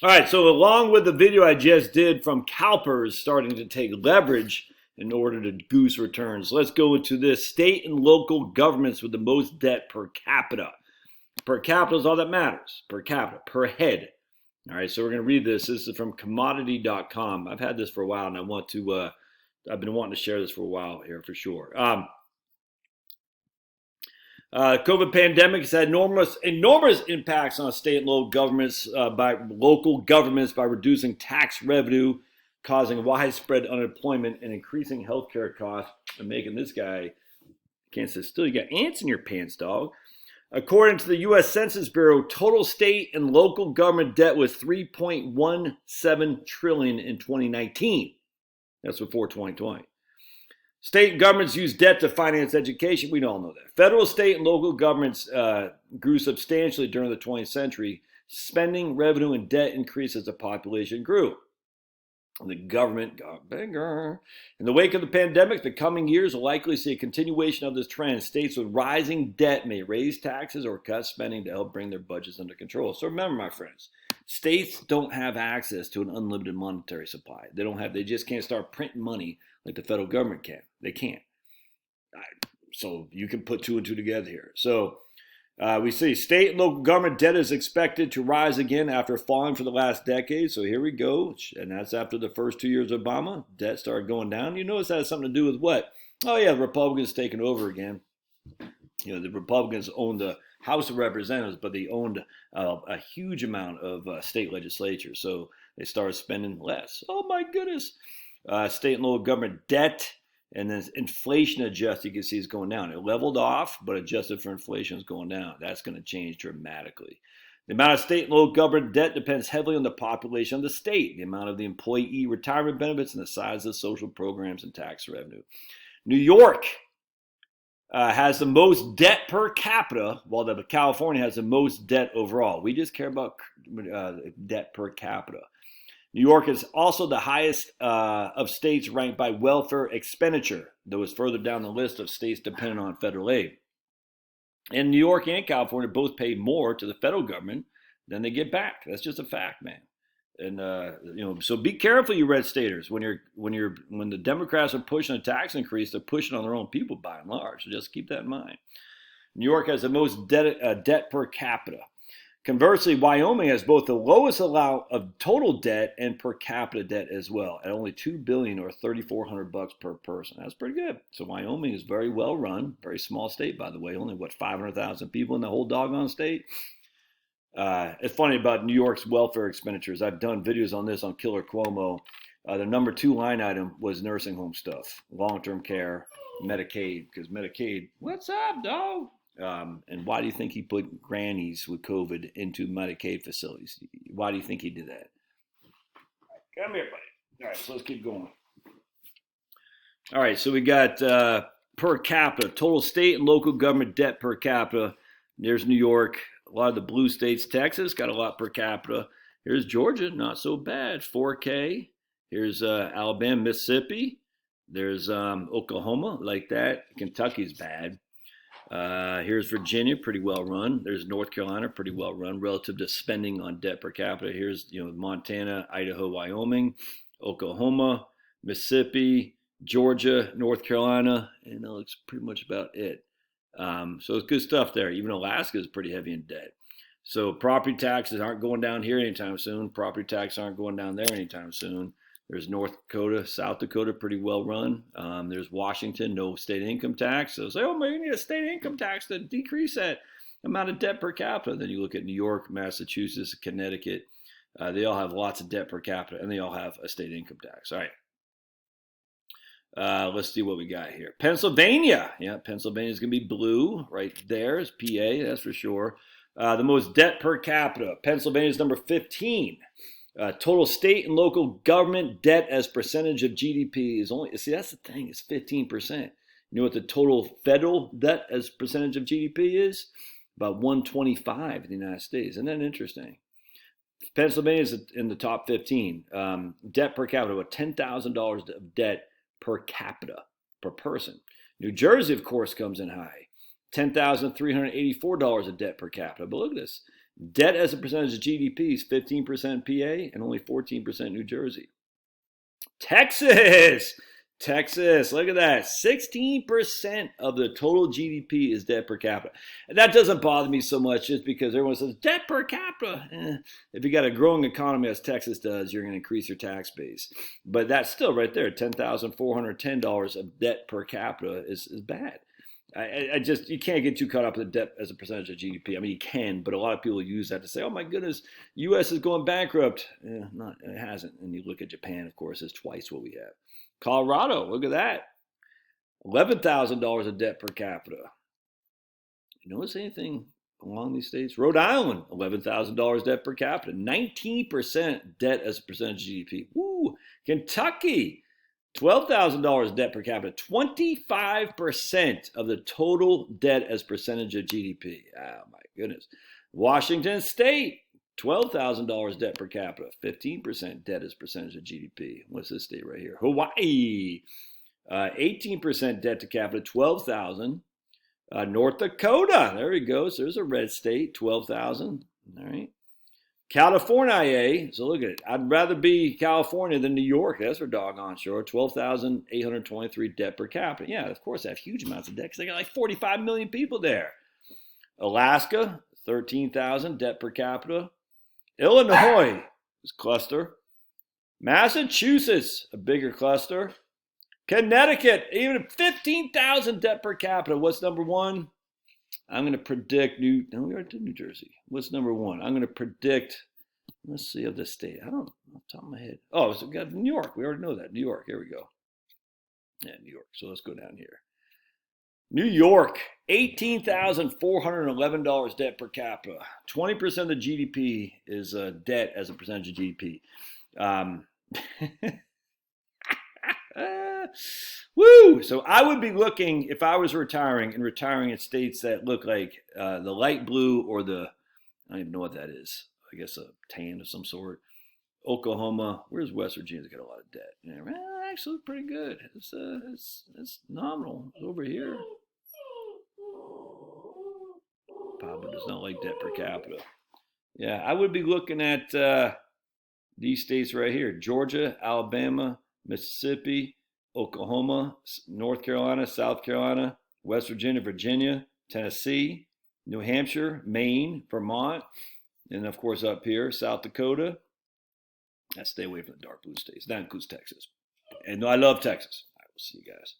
All right, so along with the video I just did from CalPERS starting to take leverage in order to goose returns, let's go into this state and local governments with the most debt per capita. Per capita is all that matters. Per capita, per head. All right, so we're going to read this. This is from commodity.com. I've had this for a while, and I've been wanting to share this for a while here for sure. COVID pandemic has had enormous impacts on state and local governments by reducing tax revenue, causing widespread unemployment and increasing healthcare costs, and making this guy can't sit still. You got ants in your pants, dog. According to the U.S. Census Bureau, total state and local government debt was $3.17 trillion in 2019. That's before 2020. State governments use debt to finance education. We all know that. Federal, state, and local governments grew substantially during the 20th century. Spending, revenue, and debt increased as the population grew. The government got bigger. In the wake of the pandemic, the coming years will likely see a continuation of this trend. States with rising debt may raise taxes or cut spending to help bring their budgets under control. So remember, my friends, states don't have access to an unlimited monetary supply. They just can't start printing money like the federal government can. They can't. So you can put two and two together here. So we see state and local government debt is expected to rise again after falling for the last decade. So here we go. And that's after the first 2 years of Obama. Debt started going down. You notice that has something to do with what? Oh, yeah, the Republicans taking over again. You know, the Republicans owned the House of Representatives, but they owned a huge amount of state legislature. So they started spending less. Oh, my goodness. State and local government debt. And then inflation adjusted, you can see it's going down. It leveled off, but adjusted for inflation is going down. That's going to change dramatically. The amount of state and local government debt depends heavily on the population of the state, the amount of the employee retirement benefits, and the size of the social programs and tax revenue. New York has the most debt per capita, while California has the most debt overall. We just care about debt per capita. New York is also the highest of states ranked by welfare expenditure, though it's further down the list of states dependent on federal aid. And New York and California both pay more to the federal government than they get back. That's just a fact, man. And so be careful, you red staters. When the Democrats are pushing a tax increase, they're pushing on their own people by and large. So just keep that in mind. New York has the most debt per capita. Conversely, Wyoming has both the lowest amount of total debt and per capita debt as well, at only $2 billion or $3,400 per person. That's pretty good. So Wyoming is very well run, very small state, by the way. Only 500,000 people in the whole doggone state. It's funny about New York's welfare expenditures. I've done videos on this on Killer Cuomo. The number 2 line item was nursing home stuff, long-term care, Medicaid, because Medicaid, what's up, dog? And why do you think he put grannies with COVID into Medicaid facilities? Why do you think he did that? Come here, buddy. All right, so let's keep going. All right, so we got per capita, total state and local government debt per capita. There's New York. A lot of the blue states. Texas got a lot per capita. Here's Georgia, not so bad, 4K. Here's Alabama, Mississippi. There's Oklahoma, like that. Kentucky's bad. Here's Virginia, pretty well run. There's North Carolina, pretty well run relative to spending on debt per capita. Here's Montana, Idaho, Wyoming, Oklahoma, Mississippi, Georgia, North Carolina, and that looks pretty much about it. So it's good stuff there. Even Alaska is pretty heavy in debt. So property taxes aren't going down here anytime soon. Property taxes aren't going down there anytime soon. There's North Dakota, South Dakota, pretty well run. There's Washington, no state income tax. So say, oh, maybe you need a state income tax to decrease that amount of debt per capita. Then you look at New York, Massachusetts, Connecticut. They all have lots of debt per capita, and they all have a state income tax. All right. Let's see what we got here. Pennsylvania. Yeah, Pennsylvania is going to be blue right there. Is PA, that's for sure. The most debt per capita. Pennsylvania is number 15. Total state and local government debt as percentage of GDP is only, see, that's the thing, it's 15%. You know what the total federal debt as percentage of GDP is? About 125 in the United States. Isn't that interesting? Pennsylvania is in the top 15. Debt per capita, about $10,000 of debt per capita, per person. New Jersey, of course, comes in high. $10,384 of debt per capita. But look at this. Debt as a percentage of GDP is 15% PA and only 14% New Jersey. Texas, look at that. 16% of the total GDP is debt per capita. And that doesn't bother me so much just because everyone says debt per capita. If you got a growing economy as Texas does, you're going to increase your tax base. But that's still right there. $10,410 of debt per capita is bad. I just, you can't get too caught up in the debt as a percentage of GDP. I mean, you can, but a lot of people use that to say, oh my goodness, U.S. is going bankrupt. It hasn't. And you look at Japan, of course, it's twice what we have. Colorado, look at that. $11,000 of debt per capita. You notice anything along these states? Rhode Island, $11,000 debt per capita. 19% debt as a percentage of GDP. Woo! Kentucky, $12,000 debt per capita, 25% of the total debt as percentage of GDP. Oh my goodness. Washington State, $12,000 debt per capita, 15% debt as percentage of GDP. What's this state right here? Hawaii, 18% debt to capita, 12,000. North Dakota, there we go. So there's a red state, 12,000. All right. California, so look at it. I'd rather be California than New York. That's for doggone sure. 12,823 debt per capita. Yeah, of course, they have huge amounts of debt because they got like 45 million people there. Alaska, 13,000 debt per capita. Illinois is cluster. Massachusetts, a bigger cluster. Connecticut, even 15,000 debt per capita. What's number one? I'm going to predict we already did New Jersey. What's number one? I'm going to predict, let's see, of the state. I don't know, off the top of my head. Oh, so we got New York. We already know that. New York. Here we go. Yeah, New York. So let's go down here. New York, $18,411 debt per capita. 20% of the GDP is debt as a percentage of GDP. Woo! So I would be looking, if I was retiring in states that look like the light blue or I don't even know what that is. I guess a tan of some sort. Oklahoma. Where's West Virginia? It's got a lot of debt. Yeah, well, actually pretty good. It's nominal. It's over here. Papa does not like debt per capita. Yeah, I would be looking at these states right here. Georgia, Alabama, Mississippi, Oklahoma, North Carolina, South Carolina, West Virginia, Virginia, Tennessee, New Hampshire, Maine, Vermont, and of course up here, South Dakota. I stay away from the dark blue states. That includes Texas. And I love Texas. I will see you guys.